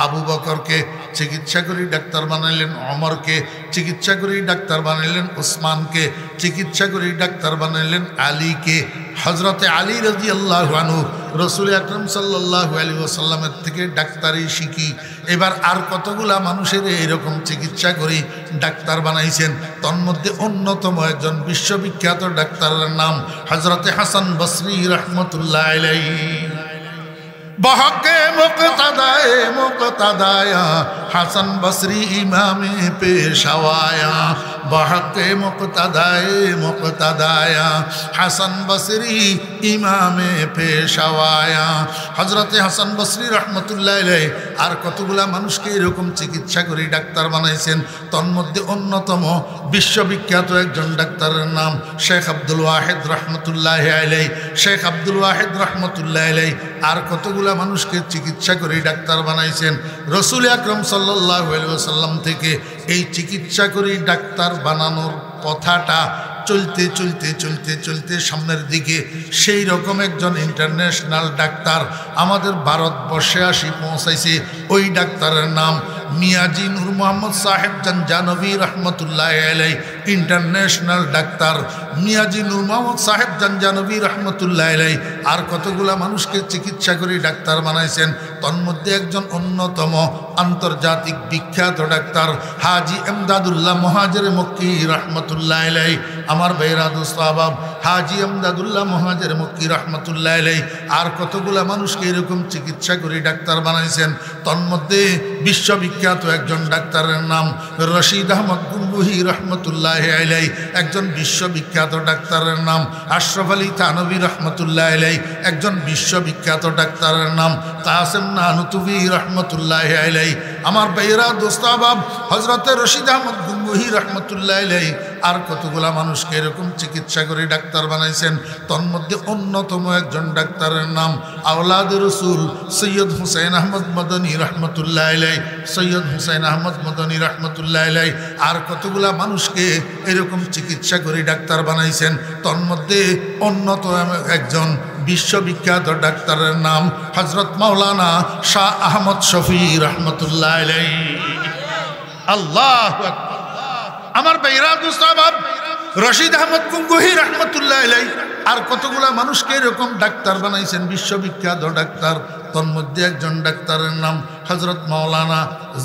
A: আবু বকরকে, চিকিৎসা করি ডাক্তার বানাইলেন ওমরকে, চিকিৎসা করি ডাক্তার বানাইলেন উসমানকে, চিকিৎসা করি ডাক্তার বানাইলেন আলীকে। হযরতে আলী রাদিয়াল্লাহু আনহু রাসূল আকরাম সাল্লাল্লাহু আলাইহি ওয়াসাল্লামের থেকে ডাক্তারি শিখি। এবার আর কতগুলা মানুষের এইরকম চিকিৎসা করি ডাক্তার বানাইছেন। তন্মধ্যে অন্যতম একজন বিশ্ববিখ্যাত ডাক্তারের নাম হযরতে হাসান বসরি রাহমাতুল্লাহ আলাইহি। বহকে মুক্তাদায়ে মুক্তাদায়া হাসান বসরি ইমামে পেশাওয়ায়া। বহকে মুক্তাদায়ে মুক্তাদায়া হাসান বসরি ইমামে পেশাওয়ায়া। হযরতে হাসান বসরি রাহমাতুল্লাহ আলাইহি আর কতগুলা মানুষকে এরকম চিকিৎসা করে ডাক্তার বানাইছেন। তন্মধ্যে অন্যতম বিশ্ববিখ্যাত একজন ডাক্তারের নাম শেখ আব্দুল ওয়াহিদ রাহমাতুল্লাহ আলাইহি। শেখ আব্দুল ওয়াহিদ রাহমাতুল্লাহ আলাইহি আর কতগুলা মানুষকে চিকিৎসা করে ডাক্তার বানাইছেন। রাসূল আকরাম সাল্লাল্লাহু আলাইহি ওয়াসাল্লাম থেকে এই চিকিৎসা করে ডাক্তার বানানোর কথাটা চলতে চলতে চলতে চলতে সামনের দিকে সেই রকম একজন ইন্টারন্যাশনাল ডাক্তার আমাদের ভারতবর্ষে আসি পৌঁছাইছে। ওই ডাক্তারের নাম মিয়াজি নূর মোহাম্মদ সাহেব জানজানবী রহমতুল্লাহ আলাই। ইন্টারন্যাশনাল ডাক্তার মিয়াজি নূর মোহাম্মদ সাহেব জানজানবী রহমতুল্লাহ আলাই আর কতগুলা মানুষকে চিকিৎসা করে ডাক্তার বানাইছেন। তন্মধ্যে একজন অন্যতম আন্তর্জাতিক বিখ্যাত ডাক্তার হাজি এমদাদুল্লাহ মহাজের মক্কি রহমতুল্লাহ আলাই। আমার ভাইরা, দোস্ত, আহবাব, হাজি এমদাদুল্লাহ মহাজের মক্কি রহমতুল্লাহ আলাই আর কতগুলা মানুষকে এরকম চিকিৎসা করে ডাক্তার বানাইছেন। তন্মধ্যে বিশ্ববিখ্যাত একজন ডাক্তারের নাম রশিদ আহমদ গুনগুহি রহমতুল্লাহ আলাই। একজন বিশ্ববিখ্যাত ডাক্তারের নাম আশরাফ আলী থানভী রহমতুল্লাহ আলাই। একজন বিশ্ববিখ্যাত ডাক্তারের নাম কাসেম নানুতুবি রহমতুল্লাহ আলাই। আমার ভাইয়েরা, দোস্ত, আহবাব, হযরতে রশিদ আহমদ গুনগুহি কুঙ্গুহি রহমতুল্লাহ আলাইহি আর কতগুলা মানুষকে এরকম চিকিৎসা করে ডাক্তার বানাইছেন। তন্মধ্যে অন্যতম একজন ডাক্তারের নাম আওলাদে রসুল সৈয়দ হুসাইন আহমদ মদনী রহমতুল্লাহ আলাইহি, সৈয়দ হুসাইন আহমদ মদনী রহমতুল্লাহ আলাইহি আর কতগুলা মানুষকে এরকম চিকিৎসা করে ডাক্তার বানাইছেন। তন্মধ্যে অন্যতম একজন বিশ্ববিখ্যাত ডাক্তারের নাম হযরত মাওলানা শাহ আহমদ শফি রহমতুল্লাহ আলাইহি। আল্লাহু আকবার। আমার ভাইরা দুস্তাবাব রশিদ আহমদ কুঙ্গুহি রহমতুল্লাহ আলাইহি আর কতগুলা মানুষকে এরকম ডাক্তার বানাইছেন, বিশ্ববিখ্যাত ডাক্তার। তন্মধ্যে একজন ডাক্তারের নাম হযরত মাওলানা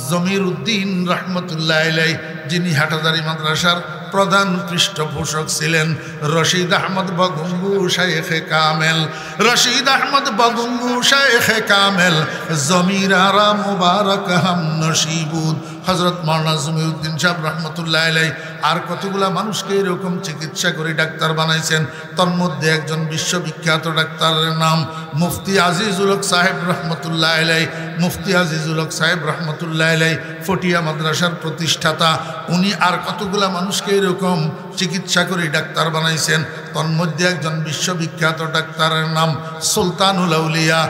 A: জমির উদ্দিন রহমতুল্লাহ আলাইহি, যিনি হাটাজারি মাদ্রাসার প্রধান পৃষ্ঠপোষক ছিলেন। রশিদ আহমদ বগুঙ্গু শাইখে কামেল, রশিদ আহমদ বগুঙ্গু শাইখে কামেল, জমির আরা মুবারক হাম নসিবুদ হযরত মাওলানা জমিরউদ্দিন সাহেব রহমতুল্লাহ আলাইহি আর কতগুলা মানুষকে এরকম চিকিৎসা করে ডাক্তার বানাইছেন। তন্মধ্যে একজন বিশ্ববিখ্যাত ডাক্তারের নাম মুফতি আজিজুল হক সাহেব রহমতুল্লাহ আলাইহি, মুফতি আজিজুল হক সাহেব রহমতুল্লাহ আলাইহি ফটিয়া মাদ্রাসার প্রতিষ্ঠাতা। উনি আর কতগুলা মানুষকে এরকম চিকিৎসা করে ডাক্তার বানাইছেন। তন্মধ্যে একজন বিশ্ববিখ্যাত ডাক্তারের নাম সুলতানুল আউলিয়া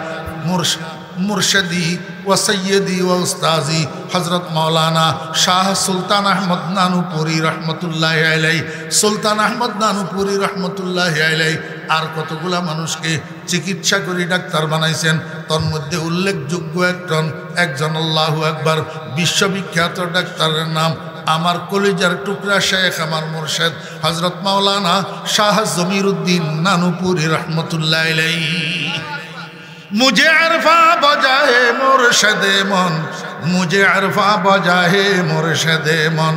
A: মুর্শিদি ওয়া সৈয়দি ওয়া উস্তাজি হযরত মাওলানা শাহ সুলতান আহমদ নানুপুরি রহমতুল্লাহ আলাইহি, সুলতান আহমদ নানুপুরি রহমতুল্লাহ আলাইহি আর কতগুলা মানুষকে চিকিৎসা করে ডাক্তার বানাইছেন। তন্মধ্যে উল্লেখযোগ্য একজন আল্লাহু আকবার বিশ্ববিখ্যাত ডাক্তারের নাম আমার কলিজার টুকরা শেখ আমার মুর্শিদ হযরত মাওলানা শাহ জমিরউদ্দিন নানুপুরি রহমতুল্লাহ আলাইহি। मुझे अरफा बजाए मुर्शदे मन, मुझे अरफा बजाए मुर्शदे मन,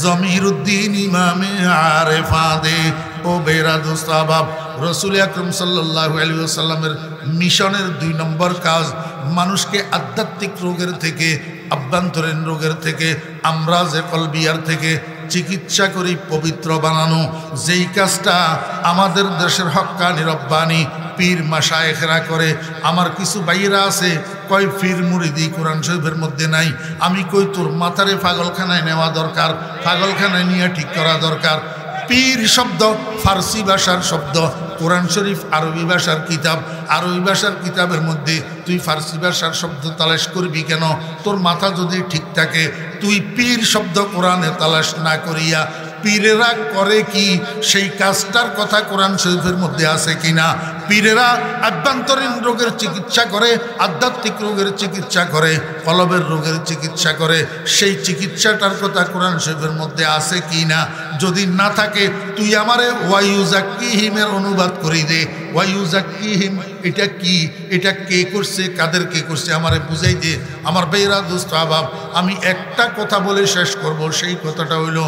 A: जमीरुद्दीन इमामे आरिफा दे। ও বেরা দোস্তাবাব, রসুল আকরম সাল্লাল্লাহু আলাইহি ওয়াসাল্লামের মিশনের 2 নম্বর কাজ মানুষকে আধ্যাত্মিক রোগের থেকে, আভ্যন্তরীণ রোগের থেকে, আমরাজে কলবিয়ার থেকে চিকিৎসা করি পবিত্র বানানো। যেই কাজটা আমাদের দেশের হক্কানি রব্বানি পীর মাশায়েখরা করে। আমার কিছু ভাইয়েরা আছে কয় পীর মুরিদি কোরআন শরীফের মধ্যে নাই। আমি কই তোর মাথারে পাগলখানায় নেওয়া দরকার, পাগলখানায় নিয়ে ঠিক করা দরকার। পীর শব্দ ফার্সি ভাষার শব্দ, কোরআন শরীফ আরবি ভাষার কিতাব, আরবি ভাষার কিতাবের মধ্যে তুই ফার্সি ভাষার শব্দ তালাশ করবি কেন? তোর মাথা যদি ঠিক থাকে, তুই পীর শব্দ কোরআনে তালাশ না করিয়া পীরেরা করে কি সেই কাজটার কথা কোরআন শরীফের মধ্যে আছে কিনা? পীরেরা আভ্যন্তরীণ রোগের চিকিৎসা করে, আধ্যাত্মিক রোগের চিকিৎসা করে, কলবের রোগের চিকিৎসা করে, সেই চিকিৎসাটার কথা কোরআন শরীফের মধ্যে আছে কি না? যদি না থাকে তুই আমারে ওয়ায়ুজাক্কিহিমের অনুবাদ করে দে। ওয়ায়ুজাক্কিহিম এটা কি, এটা কে করছে, কাদের কে করছে আমারে বুঝাই দে। আমার বেরা দোস্ত আবাব, আমি একটা কথা বলে শেষ করব। সেই কথাটা হইল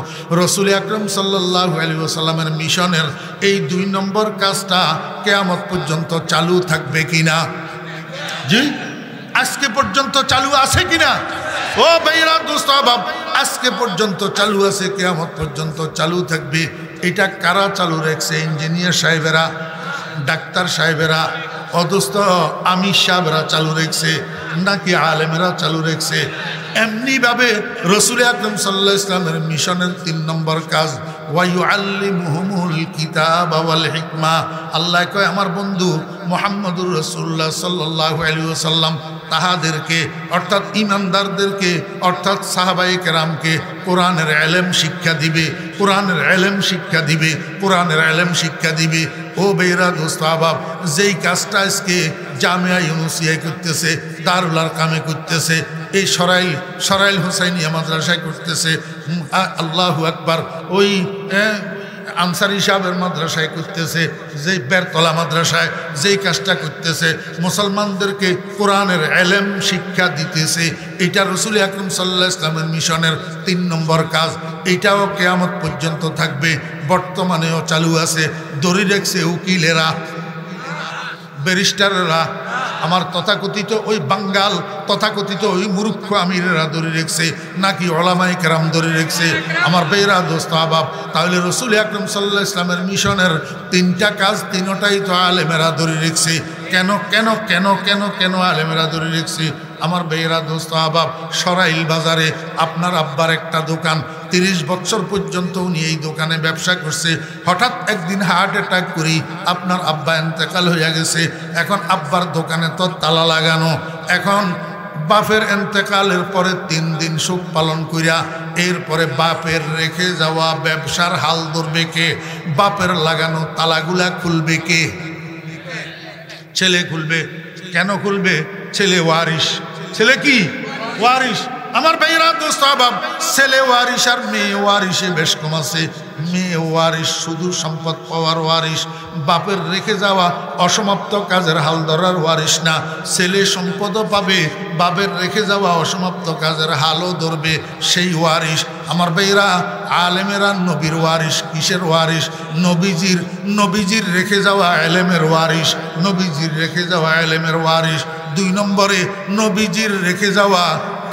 A: রসুল আকরম সাল্লাল্লাহু আলাইহি ওয়াসাল্লামের মিশনের এই 2 নম্বর কাজটা কিয়ামত পর্যন্ত চালু থাকবে কিনা? জি, আজকে পর্যন্ত চালু আছে কিনা? ও বেরা দোস্ত আবাব, আজকে পর্যন্ত চালু আছে, কিয়ামত পর্যন্ত চালু থাকবে। এটা কারা চালু রাখছে? ইঞ্জিনিয়ার সাহেবেরা, ডাক্তার সাহেবেরা, অদস্ত আমির সাহেবরা চালু রেখেছে নাকি আলেমেরা চালু রেখেছে? এমনিভাবে রসুল আকরম সাল্লাল্লাহু আলাইহি ওয়াসাল্লামের মিশনের 3 নম্বর কাজ ওয়ায়ুআল্লিমুহুমুল কিতাব ওয়াল হিকমা। আল্লাহ কয় আমার বন্ধু মুহাম্মদুর রাসূলুল্লাহ সাল্লাল্লাহু আলাইহি ওয়াসাল্লাম তাহাদেরকে অর্থাৎ ইমানদারদেরকে অর্থাৎ সাহাবায়ে কেরামকে কোরআনের ইলম শিক্ষা দিবে, কোরআনের ইলম শিক্ষা দিবে, কোরআনের ইলম শিক্ষা দিবে। ও বেরা দোস্ত আবাব, যেই কাজটা আজকে জামিয়া ইউনুসিয়ায় করতেছে, দারুল আরকামে করতেছে, এই সরাইল হুসাইনিয়া মাদ্রাসায় করতেছে, আল্লাহু আকবার, ওই আনসারি সাহেবের মাদ্রাসায় করতেছে, যেই বেরতলা মাদ্রাসায় যেই কাজটা করতেছে, মুসলমানদেরকে কোরআনের ইলম শিক্ষা দিতেছে, এটা রসুল আকরম সাল্লাল্লাহু আলাইহি ওয়াসাল্লামের মিশনের 3 নম্বর কাজ। এটাও কিয়ামত পর্যন্ত থাকবে, বর্তমানেও চালু আছে। দড়ি রেখেছে উকিলেরা, ব্যারিস্টাররা, আমার তথাকথিত ওই বাঙ্গাল তথাকথিত ওই মূর্খ আমিরেরা দড়ি রেখেছে নাকি ওলামায়ে কেরাম দড়ি রেখেছে? আমার বেরা দোস্ত আবাব, তাহলে রসুল আকরম সাল্লাল্লাহু আলাইহি ওয়াসাল্লামের মিশনের 3টা কাজ, 3টাই তো আলেমেরা দড়ি রেখেছে। কেন কেন কেন কেন কেন আলেমেরা দড়ি রেখেছে? আমার বেরা দোস্ত আবাব, সরাইল বাজারে আপনার আব্বার একটা দোকান, 30 বছর পর্যন্ত উনি এই দোকানে ব্যবসা করছে। হঠাৎ একদিন হার্ট অ্যাটাক করি আপনার আব্বা ইন্তেকাল হয়ে গেছে। এখন আব্বার দোকানে তো তালা লাগানো। এখন বাপের ইন্তেকালের পরে 3 দিন শোক পালন করিয়া এরপরে বাপের রেখে যাওয়া ব্যবসার হাল ধরবে কে? বাপের লাগানো তালাগুলা খুলবে কে? ছেলে খুলবে। কেন খুলবে? ছেলে ওয়ারিশ। ছেলে কি? ওয়ারিশ। আমার ভাইরা দোস্ত আহবাব, ছেলে ওয়ারিশ আর মেয়ে ওয়ারিশে বেশ কম আছে। মেয়ে ওয়ারিশ শুধু সম্পদ পাওয়ার ওয়ারিশ, বাপের রেখে যাওয়া অসমাপ্ত কাজের হাল ধরার ওয়ারিশ না। ছেলে সম্পদও পাবে, বাপের রেখে যাওয়া অসমাপ্ত কাজের হালও ধরবে, সেই ওয়ারিশ। আমার ভাইরা আলেমেরা নবীর ওয়ারিশ। কিসের ওয়ারিশ? নবীজির রেখে যাওয়া এলেমের ওয়ারিশ। নবীজির রেখে যাওয়া এলেমের ওয়ারিশ। 2 নম্বরে নবীজির রেখে যাওয়া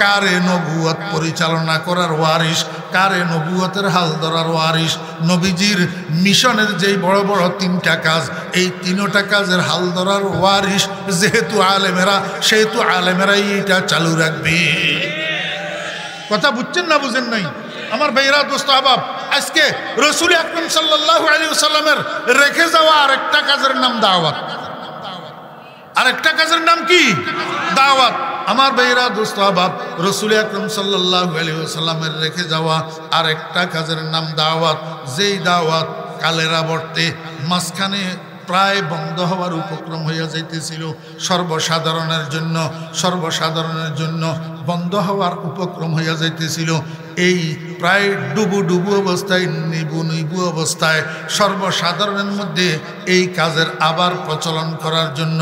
A: কারে নবুয়ত পরিচালনা করার ওয়ারিশ, কারে নবুয়তের হাল ধরার ওয়ারিশ। নবীজির মিশনের যেই বড় বড় 3টা কাজ, এই 3টা কাজের হাল ধরার ওয়ারিশ যেহেতু আলেমেরা, সেহেতু আলেমেরাই এটা চালু রাখবে। কথা বুঝছেন না বুঝেন নাই? আমার ভাইরা দোস্ত আহবাব, আজকে রাসূল আকরাম সাল্লাল্লাহু আলাইহি ওয়াসাল্লামের রেখে যাওয়া আরেকটা কাজের নাম দাওয়াত। আরেকটা কাজের নাম কি? দাওয়াত। আমার ভাইরা দোস্ত আহবাব, রাসূল আকরাম সাল্লাল্লাহু আলাইহি ওয়াসাল্লামের রেখে যাওয়া আরেকটা কাজের নাম দাওয়াত। যেই দাওয়াত কালের আবর্তে মাঝখানে প্রায় বন্ধ হওয়ার উপক্রম হইয়া যাইতেছিল, সর্বসাধারণের জন্য বন্ধ হওয়ার উপক্রম হইয়া যাইতেছিল। এই প্রায় ডুবু অবস্থায়, নিবু অবস্থায় সর্বসাধারণের মধ্যে এই কাজের আবার প্রচলন করার জন্য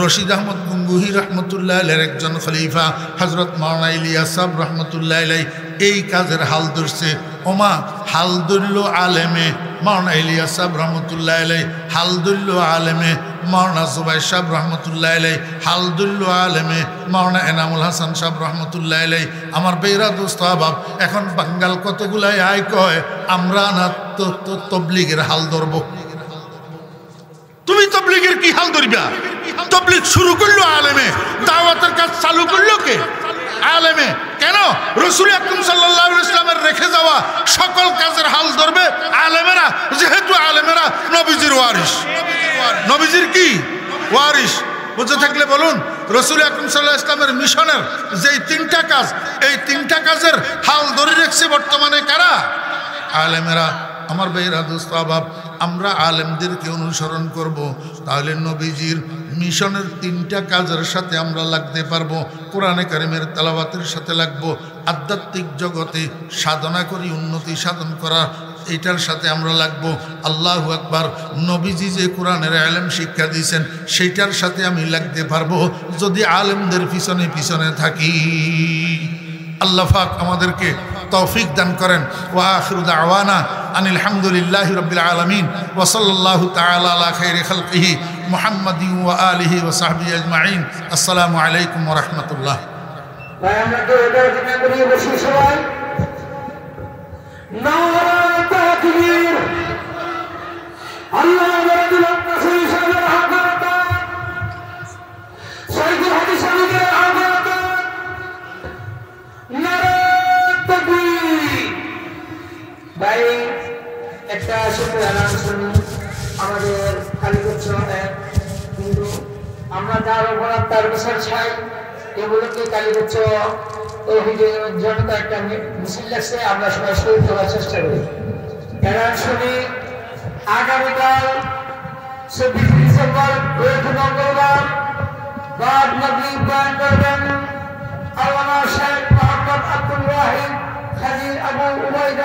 A: রশিদ আহমদ গঙ্গুহি রহমতুল্লাহ আলাইহির একজন খলিফা হযরত মাওলানা ইলিয়াস সাহেব রহমতুল্লাহ আলাইহি এই কাজের হাল ধরছে। ওমা হাল ধরল আলেমে মাওলানা ইলিয়াস সাহেব রহমতুল্লাহ আলাইহি, হাল ধরল আলেমে মাওলানা জুবাইর সাহেব রহমতুল্লাহ আলাইহি, হাল ধরল আলেমে মাওলানা এনামুল হাসান সাহেব রহমতুল্লাহ আলাইহি। আমার বেরা দোস্ত আহবাব, এখন বাঙ্গাল কতগুলাই আয় কয় আমরা না তবলিগের হাল ধরব। তুমি তবলিগের কি হাল ধরবা? তবলিগ শুরু করলো আলেমে, দাওয়াতের কাজ চালু করলো কে? আলেমে। কেন? রাসূল আকরাম সাল্লাল্লাহু আলাইহি ওয়াসাল্লামের রেখে যাওয়া সকল কাজের হাল ধরবে আলেমেরা, যেহেতু আলেমেরা নবীজির ওয়ারিশ। নবীজির কি? ওয়ারিশ। বুঝে থাকলে বলুন, রাসূল আকরাম সাল্লাল্লাহু আলাইহি ওয়াসাল্লামের মিশনের যেই 3টা কাজ, এই 3টা কাজের হাল ধরে রাখছে বর্তমানে কারা? আলেমেরা। আমার ভাইরা দোস্ত আহবাব, আমরা আলেমদেরকে অনুসরণ করব, তাহলে নবীজির মিশনের 3টা কাজের সাথে আমরা লাগতে পারবো। কোরআনে কারিমের তেলাওয়াতের সাথে লাগবো, আধ্যাত্মিক জগতে সাধনা করি উন্নতি সাধন করা, এইটার সাথে আমরা লাগবো। আল্লাহু আকবার। নবীজি যে কোরআনের ইলম শিক্ষা দিয়েছেন সেইটার সাথে আমি লাগতে পারবো যদি আলেমদের পিছনে থাকি। আল্লাহ পাক আমাদেরকে তৌফিক দান করেন। ওয়া আখিরু দাওয়ানা আনিল হামদুলিল্লাহি রাব্বিল আলামিন ওয়া সাল্লাল্লাহু তাআলা আলা খাইরি খালকিহি মুহাম্মাদিন ওয়া আলিহি ওয়া সাহবিহি আজমাইন। আসসালামু আলাইকুম ওয়া রাহমাতুল্লাহ।
B: আমরা তো এটা দিনে করি বসি সবাই। নারায়ে তাকবীর। আল্লাহু রাব্বুল কাছে সাদর হাজাত। সাইয়্যিদ হাদিস আলীর হাজাত। নারায়ে তাকবীর। ভাই একটা ছোট্ট অ্যানাউন্সমেন্ট আমাদের কালীগঞ্জ কিন্তু আমরা যার উপর তার বিচার চাই, এগুলোকে কালীগঞ্জ জনতা একটা মিছিল লাগছে, আমরা সবাই শহীদ হওয়ার চেষ্টা করি। অ্যানাউন্সমেন্ট আগামীকাল 24 ডিসেম্বর মঙ্গলবার বাদ মাগরিব বয়ান করবেন আল্লামা শেখ মোহাম্মদ আব্দুল ওয়াহিদ হাজী আবু উবাইদা।